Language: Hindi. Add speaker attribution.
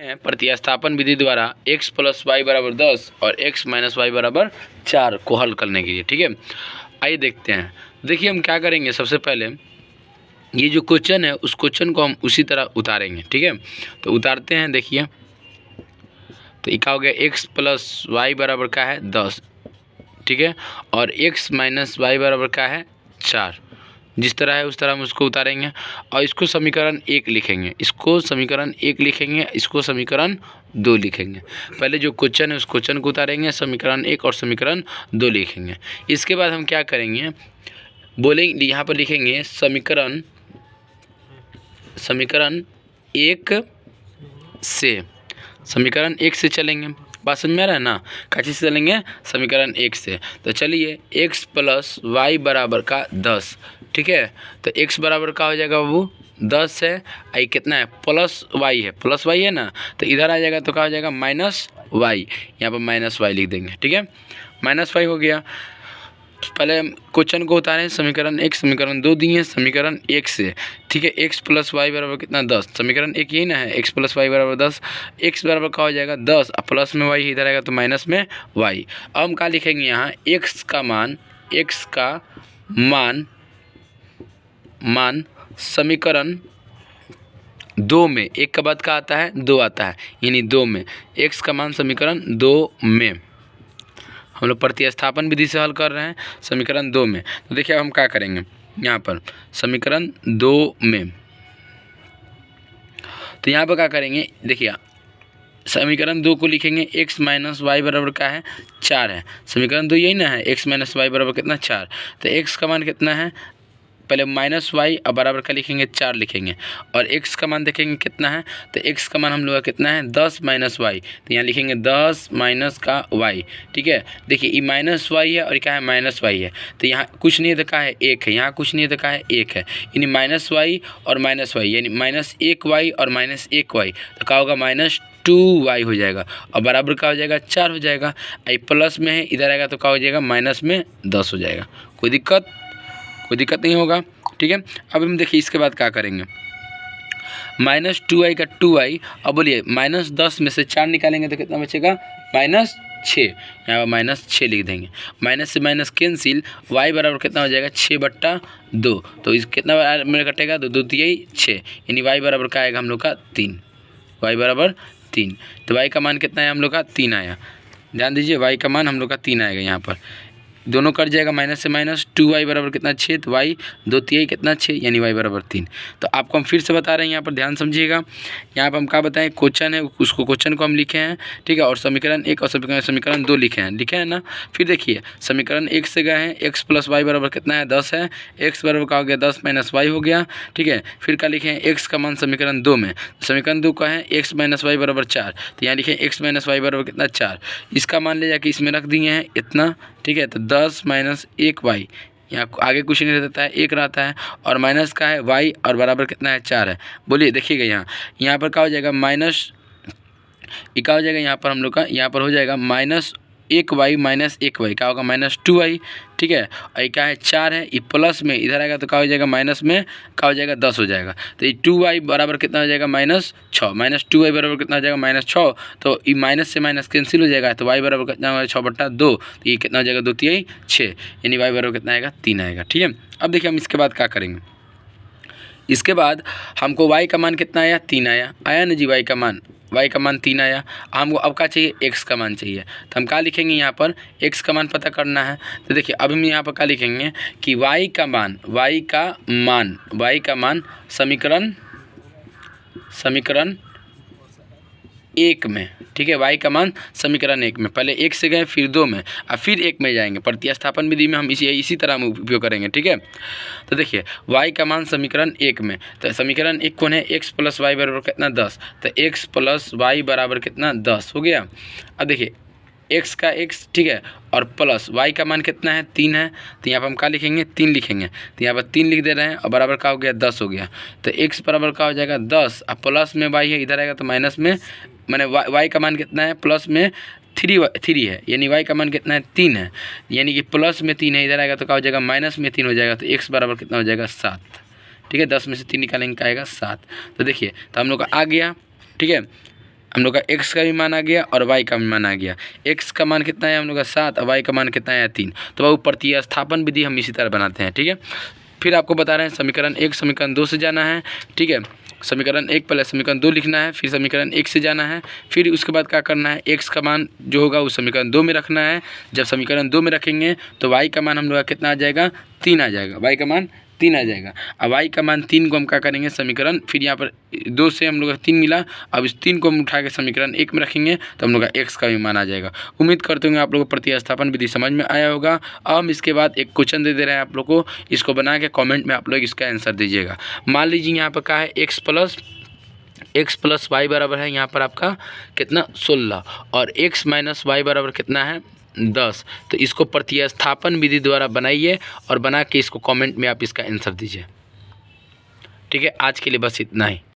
Speaker 1: हैं प्रतिस्थापन विधि द्वारा x प्लस वाई बराबर 10 और x माइनस वाई बराबर 4 को हल करने के लिए। ठीक है, आइए देखते हैं। देखिए हम क्या करेंगे, सबसे पहले ये जो क्वेश्चन है उस क्वेश्चन को हम उसी तरह उतारेंगे। ठीक है, तो उतारते हैं। देखिए तो क्या हो गया, x प्लस वाई बराबर क्या है 10। ठीक है, और x माइनस वाई बराबर क्या है 4। जिस तरह है उस तरह हम उसको उतारेंगे और इसको समीकरण 1 लिखेंगे, इसको समीकरण 1 लिखेंगे, इसको समीकरण 2 लिखेंगे। पहले जो क्वेश्चन है उस क्वेश्चन को उतारेंगे, समीकरण 1 और समीकरण 2 लिखेंगे। इसके बाद हम क्या करेंगे, बोलेंगे यहाँ पर लिखेंगे समीकरण 1 से, समीकरण 1 से चलेंगे। बात समझ में आ रहा है ना, कैसे से चलेंगे, समीकरण 1 से। तो चलिए x प्लस वाई बराबर का 10। ठीक है, तो x बराबर का हो जाएगा बाबू 10 है, आई कितना है प्लस वाई है, प्लस वाई है ना, तो इधर आ जाएगा तो क्या हो जाएगा माइनस वाई, यहाँ पर माइनस वाई लिख देंगे। ठीक है, माइनस वाई हो गया। पहले क्वेश्चन को उतारें, समीकरण 1 समीकरण 2 दिए समीकरण 1 से। ठीक है, x प्लस वाई बराबर कितना 10, समीकरण 1 यही ना है, x प्लस वाई बराबर 10, x बराबर क्या हो जाएगा 10 और प्लस में y इधर आएगा तो माइनस में y। अब हम क्या लिखेंगे यहाँ, x का मान समीकरण 2 में, 1 का बाद का आता है 2 आता है, यानी 2 में x का मान समीकरण 2 में हम लोग प्रतिस्थापन विधि से हल कर रहे हैं, समीकरण 2 में। तो देखिए अब हम क्या करेंगे, यहाँ पर समीकरण 2 में, तो यहाँ पर क्या करेंगे, देखिए समीकरण 2 को लिखेंगे x माइनस वाई बराबर क्या है 4 है, समीकरण 2 यही ना है, x माइनस वाई बराबर कितना 4। तो x का मान कितना है, पहले माइनस वाई और बराबर का लिखेंगे 4 लिखेंगे, और x का मान देखेंगे कितना है, तो x का मान हम लोग का कितना है 10 माइनस वाई, तो यहाँ लिखेंगे 10 माइनस का y। ठीक है, देखिए ये माइनस वाई है और क्या है माइनस वाई है, तो यहाँ कुछ नहीं देखा है 1 है, यहाँ कुछ नहीं देखा है 1 है, यानी माइनस वाई और माइनस वाई, यानी माइनस 1 वाई और माइनस 1 वाई, तो क्या होगा माइनस 2y हो जाएगा, और बराबर का हो जाएगा 4 हो जाएगा। आई प्लस में है, इधर आएगा तो क्या हो जाएगा माइनस में 10 हो जाएगा। कोई दिक्कत नहीं होगा। ठीक है, अब हम देखिए इसके बाद क्या करेंगे, माइनस 2y का 2y, अब बोलिए माइनस 10 में से 4 निकालेंगे तो कितना बचेगा माइनस 6, यहाँ पर माइनस 6 लिख देंगे, माइनस से माइनस कैंसिल, y बराबर कितना हो जाएगा 6/2, तो इस कितना में कटेगा 2 2 3 6, यानी y बराबर का आएगा हम लोग का 3, y बराबर 3। तो y का मान कितना है हम लोग का 3 आया, ध्यान दीजिए y का मान हम लोग का 3 आएगा, यहाँ पर दोनों कट जाएगा, माइनस से माइनस 2y बराबर कितना 6, तो y 2 3 कितना 6, यानी y बराबर 3। तो आपको हम फिर से बता रहे हैं, यहाँ पर ध्यान समझिएगा, यहाँ पर हम क्या बताएं, क्वेश्चन है उसको क्वेश्चन को हम लिखे हैं। ठीक है, और समीकरण 1 और समीकरण 2 लिखे हैं ना। फिर देखिए समीकरण 1 से गए हैं, x प्लस वाई बराबर कितना है 10 है, x बराबर का हो गया 10 माइनस वाई हो गया। ठीक है, फिर क्या लिखे हैं x का मान समीकरण 2 में, समीकरण 2 का है x माइनस वाई बराबर 4, तो यहाँ लिखे x माइनस वाई बराबर कितना 4, इसका मान ले जाके इसमें रख दिए हैं इतना। ठीक है, तो 10 माइनस 1 वाई, यहाँ आगे कुछ नहीं रहता है 1 रहता है, और माइनस का है y और बराबर कितना है 4 है। बोलिए देखिएगा यहाँ पर क्या हो जाएगा माइनस, क्या हो जाएगा यहाँ पर हम लोग का, यहाँ पर हो जाएगा माइनस 1y माइनस 1y, क्या होगा माइनस 2y। ठीक है, और क्या है 4 है, ये प्लस में इधर आएगा तो क्या हो जाएगा माइनस में क्या हो जाएगा 10 हो जाएगा, तो ये 2y बराबर कितना हो जाएगा माइनस 6, माइनस 2y बराबर कितना हो जाएगा माइनस 6, तो ये माइनस से माइनस कैंसिल हो जाएगा, तो y बराबर कितना होगा 6/2, तो ये कितना हो जाएगा 2 3 6, यानी y बराबर कितना आएगा 3 आएगा। ठीक है, अब देखिए हम इसके बाद क्या करेंगे, इसके बाद हमको y का मान कितना आया 3 आया ना जी, y का मान 3 आया। हमको अब क्या चाहिए, x का मान चाहिए, तो हम क्या लिखेंगे यहाँ पर x का मान पता करना है। तो देखिए अब हम यहाँ पर क्या लिखेंगे कि y का मान समीकरण 1 में। ठीक है, y का मान समीकरण 1 में, पहले 1 से गए फिर 2 में और फिर 1 में जाएंगे, प्रतिस्थापन विधि में हम इसी तरह हम उपयोग करेंगे। ठीक है, तो देखिए y का मान समीकरण 1 में, तो समीकरण 1 कौन है, x प्लस वाई बराबर कितना 10, तो x प्लस वाई बराबर कितना 10 हो गया। अब देखिए x का x, ठीक है, और प्लस y का मान कितना है 3 है, तो यहाँ पर हम क्या लिखेंगे 3 लिखेंगे, तो यहाँ पर 3 लिख दे रहे हैं और बराबर का हो गया 10 हो गया। तो x बराबर का हो जाएगा 10 और प्लस में y है, इधर आएगा तो माइनस में, मैंने y का मान कितना है प्लस में 3 है, यानी y का मान कितना है 3 है, यानी कि प्लस में 3 है, इधर आएगा तो क्या हो जाएगा माइनस में 3 हो जाएगा, तो x बराबर कितना हो जाएगा 7। ठीक है, 10 में से 3 निकालेंगे क्या आएगा 7। तो देखिए तो हम लोग का आ गया। ठीक है, हम लोग का एक्स का भी मान आ गया और वाई का भी मान आ गया। एक्स का मान कितना है हम लोग का 7 और वाई का मान कितना है 3। तो बाबू प्रतिस्थापन विधि हम इसी तरह बनाते हैं, ठीक है। फिर आपको बता रहे हैं समीकरण 1 समीकरण 2 से जाना है, ठीक है। समीकरण 1 पहले समीकरण 2 लिखना है, फिर समीकरण 1 से जाना है, फिर उसके बाद क्या करना है, एक्स का मान जो होगा वो समीकरण 2 में रखना है। जब समीकरण 2 में रखेंगे तो वाई का मान हम लोग का कितना आ जाएगा, 3 आ जाएगा, वाई का मान 3 आ जाएगा। अब वाई का मान 3 को हम क्या करेंगे समीकरण, फिर यहाँ पर 2 से हम लोग का 3 मिला, अब इस 3 को हम उठा के समीकरण 1 में रखेंगे तो हम लोग का एक्स का भी मान आ जाएगा। उम्मीद करते होंगे आप लोगों को प्रतिस्थापन विधि समझ में आया होगा। अब हम इसके बाद एक क्वेश्चन दे रहे हैं आप लोग को, इसको बना के कॉमेंट में आप लोग इसका आंसर दीजिएगा। मान लीजिए यहाँ पर क्या है, एक्स प्लस वाई बराबर है यहाँ पर आपका कितना 16 और एक्स माइनस वाई बराबर कितना है 10। तो इसको प्रतिस्थापन विधि द्वारा बनाइए और बना के इसको कमेंट में आप इसका आंसर दीजिए, ठीक है। आज के लिए बस इतना ही।